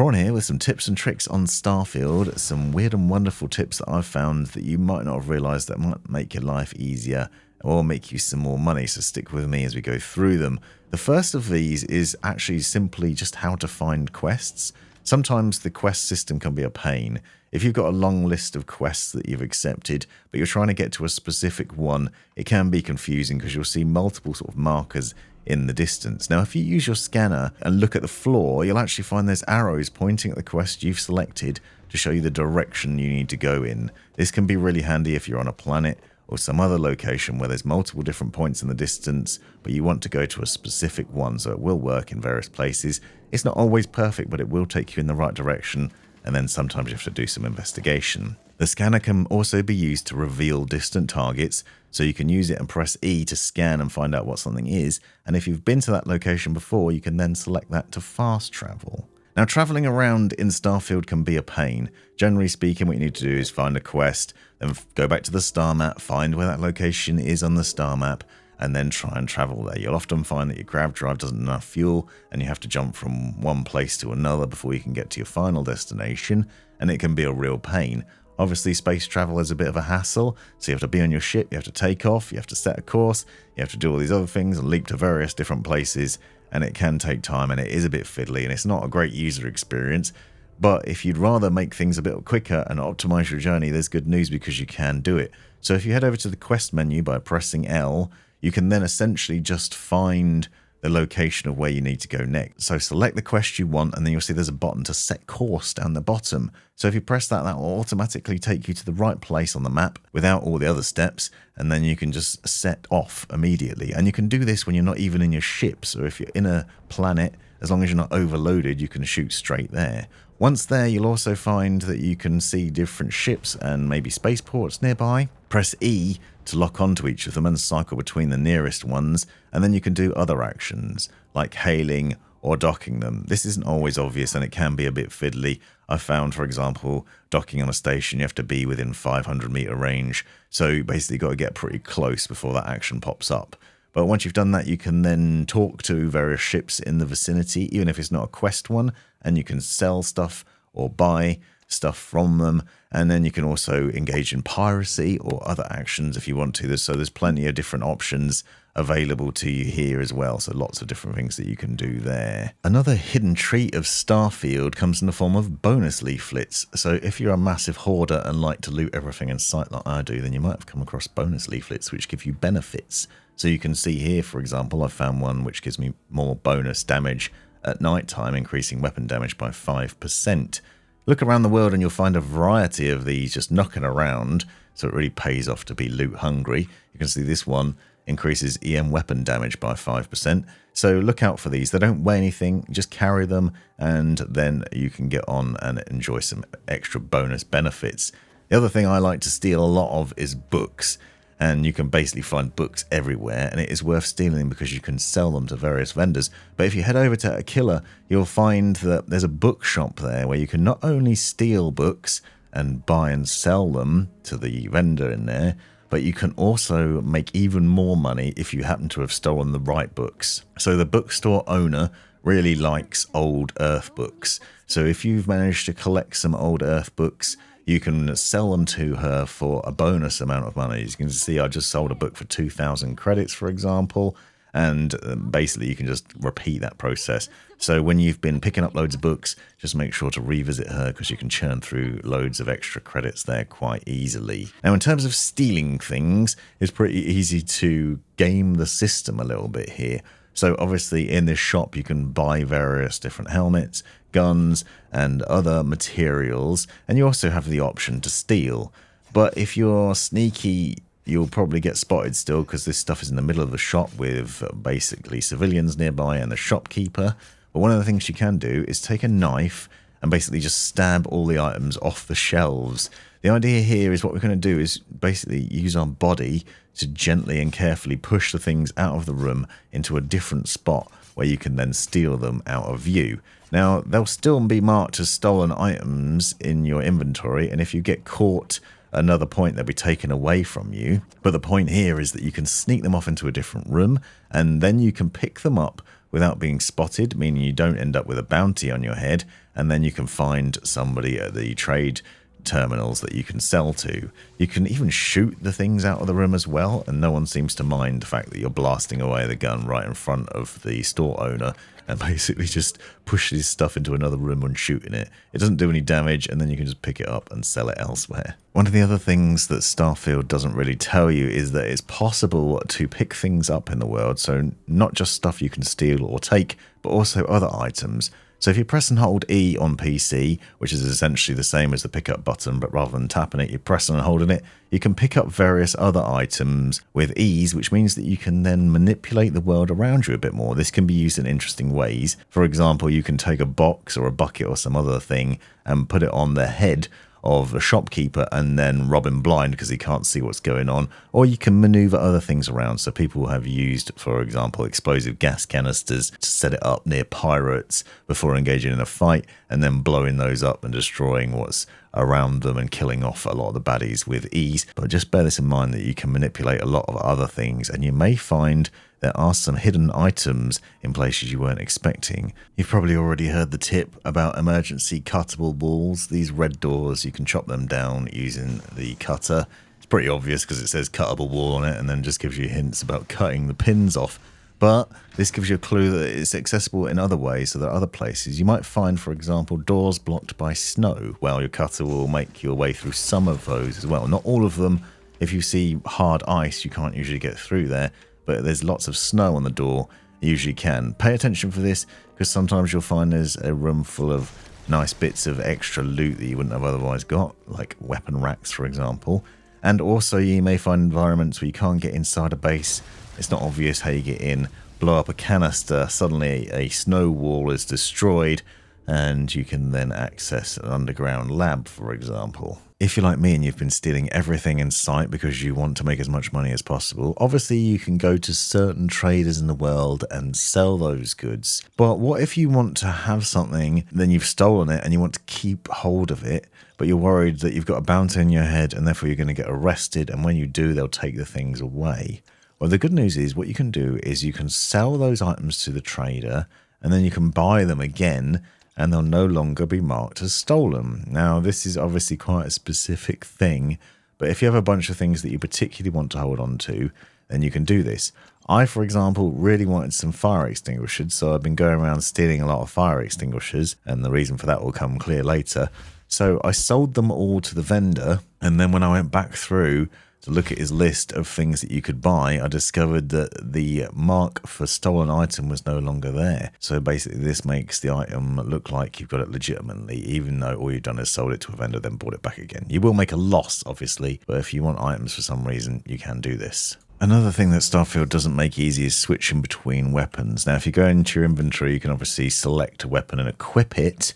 Prawn here with some tips and tricks on Starfield, some weird and wonderful tips that I've found that you might not have realised that might make your life easier or make you some more money, so stick with me as we go through them. The first of these is actually simply just how to find quests. Sometimes the quest system can be a pain. If you've got a long list of quests that you've accepted, but you're trying to get to a specific one, it can be confusing because you'll see multiple sort of markers in the distance. Now, if you use your scanner and look at the floor, you'll actually find there's arrows pointing at the quest you've selected to show you the direction you need to go in. This can be really handy if you're on a planet or some other location where there's multiple different points in the distance, but you want to go to a specific one, so it will work in various places. It's not always perfect, but it will take you in the right direction, and then sometimes you have to do some investigation. The scanner can also be used to reveal distant targets, so you can use it and press E to scan and find out what something is, and if you've been to that location before, you can then select that to fast travel. Now, travelling around in Starfield can be a pain. Generally speaking, what you need to do is find a quest, then go back to the star map, find where that location is on the star map, and then try and travel there. You'll often find that your grav drive doesn't have enough fuel, and you have to jump from one place to another before you can get to your final destination, and it can be a real pain. Obviously, space travel is a bit of a hassle, so you have to be on your ship, you have to take off, you have to set a course, you have to do all these other things and leap to various different places, and it can take time, and it is a bit fiddly, and it's not a great user experience. But if you'd rather make things a bit quicker and optimize your journey, there's good news because you can do it. So if you head over to the quest menu by pressing L, you can then essentially just find the location of where you need to go next. So select the quest you want, and then you'll see there's a button to set course down the bottom. So if you press that, that will automatically take you to the right place on the map without all the other steps, and then you can just set off immediately. And you can do this when you're not even in your ship. So if you're in a planet, as long as you're not overloaded, you can shoot straight there. Once there, you'll also find that you can see different ships and maybe spaceports nearby. Press E to lock onto each of them and cycle between the nearest ones, and then you can do other actions like hailing or docking them. This isn't always obvious and it can be a bit fiddly. I found, for example, docking on a station, you have to be within 500-meter range, so you basically got to get pretty close before that action pops up. But once you've done that, you can then talk to various ships in the vicinity, even if it's not a quest one, and you can sell stuff or buy stuff from them, and then you can also engage in piracy or other actions if you want to. So there's plenty of different options available to you here as well, so lots of different things that you can do there. Another hidden treat of Starfield comes in the form of bonus leaflets. So if you're a massive hoarder and like to loot everything in sight like I do, then you might have come across bonus leaflets which give you benefits. So you can see here, for example, I found one which gives me more bonus damage at night time, increasing weapon damage by 5%. Look around the world and you'll find a variety of these just knocking around, so it really pays off to be loot hungry. You can see this one increases EM weapon damage by 5%, so look out for these. They don't weigh anything, just carry them, and then you can get on and enjoy some extra bonus benefits. The other thing I like to steal a lot of is books. And you can basically find books everywhere, and it is worth stealing because you can sell them to various vendors. But if you head over to Aquila, you'll find that there's a bookshop there where you can not only steal books and buy and sell them to the vendor in there, but you can also make even more money if you happen to have stolen the right books. So the bookstore owner really likes old Earth books. So if you've managed to collect some old Earth books, you can sell them to her for a bonus amount of money. As you can see, I just sold a book for 2,000 credits, for example, and basically you can just repeat that process. So when you've been picking up loads of books, just make sure to revisit her because you can churn through loads of extra credits there quite easily. Now, in terms of stealing things, it's pretty easy to game the system a little bit here. So obviously in this shop you can buy various different helmets, guns and other materials, and you also have the option to steal. But if you're sneaky, you'll probably get spotted still because this stuff is in the middle of the shop with basically civilians nearby and the shopkeeper. But one of the things you can do is take a knife and basically just stab all the items off the shelves. The idea here is what we're going to do is basically use our body to gently and carefully push the things out of the room into a different spot where you can then steal them out of view. Now, they'll still be marked as stolen items in your inventory, and if you get caught at another point, they'll be taken away from you. But the point here is that you can sneak them off into a different room, and then you can pick them up without being spotted, meaning you don't end up with a bounty on your head, and then you can find somebody at the trade terminals that you can sell to. You can even shoot the things out of the room as well, and no one seems to mind the fact that you're blasting away the gun right in front of the store owner and basically just push this stuff into another room and shooting it. It doesn't do any damage, and then you can just pick it up and sell it elsewhere. One of the other things that Starfield doesn't really tell you is that it's possible to pick things up in the world, so not just stuff you can steal or take, but also other items. So if you press and hold E on PC, which is essentially the same as the pickup button, but rather than tapping it, you press and holding it, you can pick up various other items with ease, which means that you can then manipulate the world around you a bit more. This can be used in interesting ways. For example, you can take a box or a bucket or some other thing and put it on the head of a shopkeeper and then rob him blind because he can't see what's going on. Or you can maneuver other things around. So people have used, for example, explosive gas canisters to set it up near pirates before engaging in a fight and then blowing those up and destroying what's around them and killing off a lot of the baddies with ease. But just bear this in mind that you can manipulate a lot of other things, and you may find there are some hidden items in places you weren't expecting. You've probably already heard the tip about emergency cuttable walls. These red doors, you can chop them down using the cutter. It's pretty obvious because it says cuttable wall on it and then just gives you hints about cutting the pins off. But this gives you a clue that it's accessible in other ways, so there are other places. You might find, for example, doors blocked by snow. Well, your cutter will make your way through some of those as well. Not all of them. If you see hard ice, you can't usually get through there. But there's lots of snow on the door, you usually can. Pay attention for this, because sometimes you'll find there's a room full of nice bits of extra loot that you wouldn't have otherwise got, like weapon racks, for example. And also you may find environments where you can't get inside a base. It's not obvious how you get in. Blow up a canister, suddenly a snow wall is destroyed, and you can then access an underground lab, for example. If you're like me and you've been stealing everything in sight because you want to make as much money as possible, obviously you can go to certain traders in the world and sell those goods. But what if you want to have something, then you've stolen it and you want to keep hold of it, but you're worried that you've got a bounty in your head and therefore you're going to get arrested, and when you do, they'll take the things away? Well, the good news is what you can do is you can sell those items to the trader, and then you can buy them again, and they'll no longer be marked as stolen. Now, this is obviously quite a specific thing, but if you have a bunch of things that you particularly want to hold on to, then you can do this. I, for example, really wanted some fire extinguishers, so I've been going around stealing a lot of fire extinguishers, and the reason for that will come clear later. So I sold them all to the vendor, and then when I went back through to look at his list of things that you could buy, I discovered that the mark for stolen item was no longer there. So basically this makes the item look like you've got it legitimately, even though all you've done is sold it to a vendor, then bought it back again. You will make a loss, obviously, but if you want items for some reason, you can do this. Another thing that Starfield doesn't make easy is switching between weapons. Now, if you go into your inventory, you can obviously select a weapon and equip it.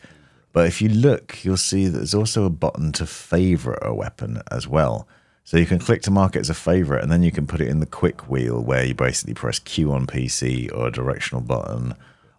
But if you look, you'll see that there's also a button to favorite a weapon as well. So you can click to mark it as a favorite, and then you can put it in the quick wheel where you basically press Q on PC or a directional button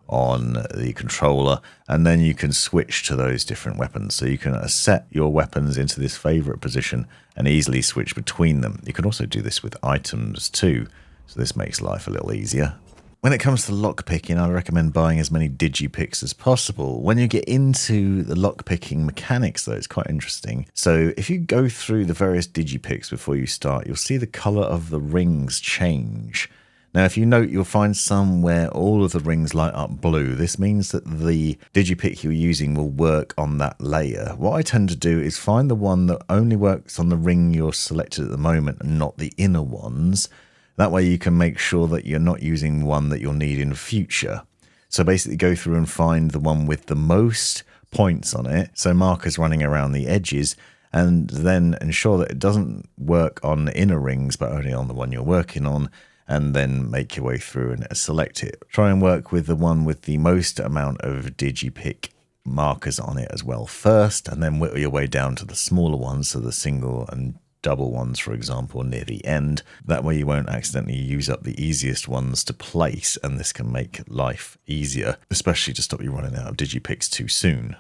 on the controller, and then you can switch to those different weapons. So you can set your weapons into this favorite position and easily switch between them. You can also do this with items too, so this makes life a little easier. When it comes to lockpicking, I recommend buying as many digipicks as possible. When you get into the lockpicking mechanics, though, it's quite interesting. So if you go through the various digipicks before you start, you'll see the colour of the rings change. Now, if you note, you'll find some where all of the rings light up blue. This means that the digipick you're using will work on that layer. What I tend to do is find the one that only works on the ring you're selected at the moment and not the inner ones. That way you can make sure that you're not using one that you'll need in the future. So basically go through and find the one with the most points on it, so markers running around the edges, and then ensure that it doesn't work on the inner rings but only on the one you're working on, and then make your way through and select it. Try and work with the one with the most amount of digipick markers on it as well first, and then whittle your way down to the smaller ones, so the single and double ones, for example, near the end. That way you won't accidentally use up the easiest ones to place, and this can make life easier, especially to stop you running out of digipicks too soon.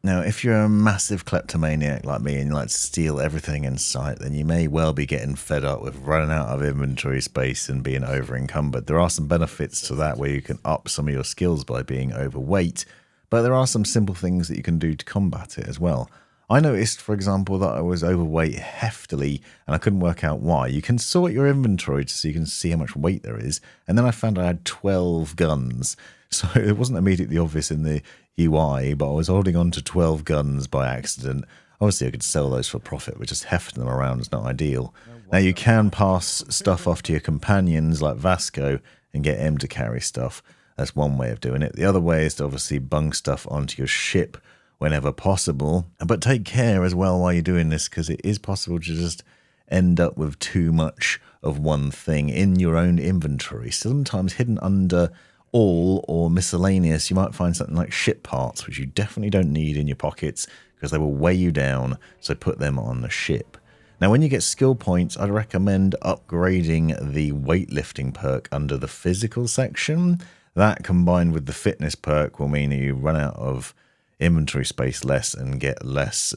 Now, if you're a massive kleptomaniac like me and you like to steal everything in sight, then you may well be getting fed up with running out of inventory space and being over encumbered. There are some benefits to that where you can up some of your skills by being overweight, but there are some simple things that you can do to combat it as well. I noticed, for example, that I was overweight heftily and I couldn't work out why. You can sort your inventory so you can see how much weight there is, and then I found I had 12 guns. So it wasn't immediately obvious in the UI, but I was holding on to 12 guns by accident. Obviously, I could sell those for profit, but just hefting them around is not ideal. Now, you can pass stuff off to your companions like Vasco and get him to carry stuff. That's one way of doing it. The other way is to obviously bung stuff onto your ship whenever possible. But take care as well while you're doing this, because it is possible to just end up with too much of one thing in your own inventory. Sometimes hidden under all or miscellaneous, you might find something like ship parts, which you definitely don't need in your pockets because they will weigh you down, so put them on the ship. Now, when you get skill points, I'd recommend upgrading the weightlifting perk under the physical section. That, combined with the fitness perk, will mean that you run out of inventory space less and get less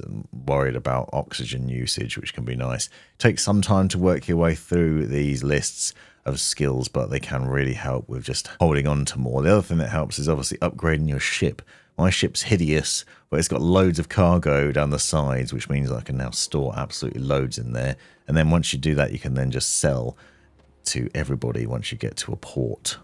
worried about oxygen usage, which can be nice. It takes some time to work your way through these lists of skills, but they can really help with just holding on to more. The other thing that helps is obviously upgrading your ship. My ship's hideous, but it's got loads of cargo down the sides, which means I can now store absolutely loads in there. And then once you do that, you can then just sell to everybody once you get to a port.